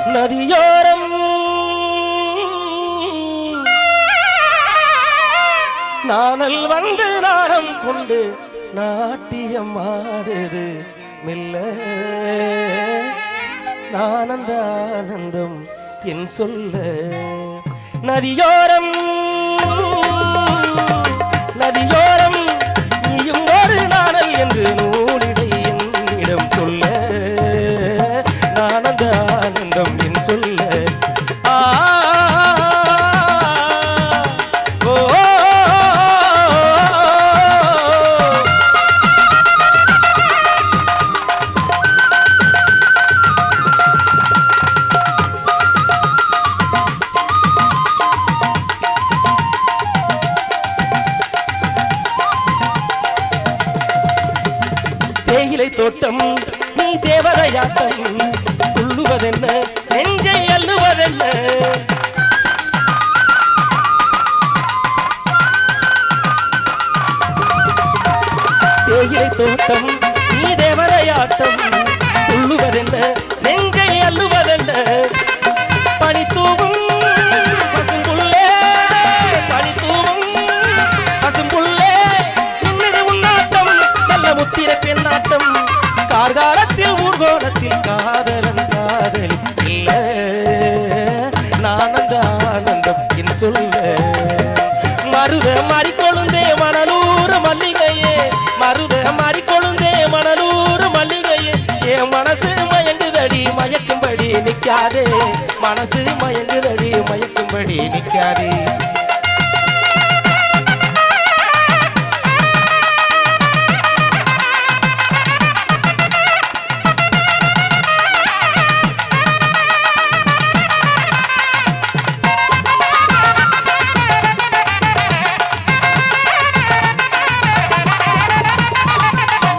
நதியோரம் நானல் வந்து நாணம் கொண்டு நாட்டியம் ஆடுது மெல்ல நானந்த ஆனந்தம் என் சொல்ல நதியோரம் நதியோரம் நீயும் ஒரு நாணல் என்று நூலிடை என்னிடம் சொல்ல நானந்த ஆனந்தம் என் சொல்ல தேயிலை தோட்டம் நீ தேவதையாட்டம் துள்ளுவதென்ன நெஞ்சை அள்ளுவதென்ன தேயிலை தோட்டம் நீ தேவதையாட்டம் துள்ளுவதென்ன நெஞ்சை அள்ளுவதென்ன பனித்தூவும் பசும்புள்ளே பனித்தூவும் பசும்புள்ளே இன்னது உன்னாட்டம் நல்ல முத்திர பெண்ணாட்டம் கார்காலத்தில் ஊர்கோலத்தில் காதலன் காதலி இல்ல நானந்த ஆனந்தம் என் சொல்ல மருத மாறிக்கொழுந்தே மணலூர் மல்லிகையே மருத மாறிக்கொழுந்தே மணலூர் மல்லிகையே என் மனசு மயங்குதடி மயக்கும்படி நிக்காதே மனசு மயங்குதடி மயக்கும்படி நிக்காதே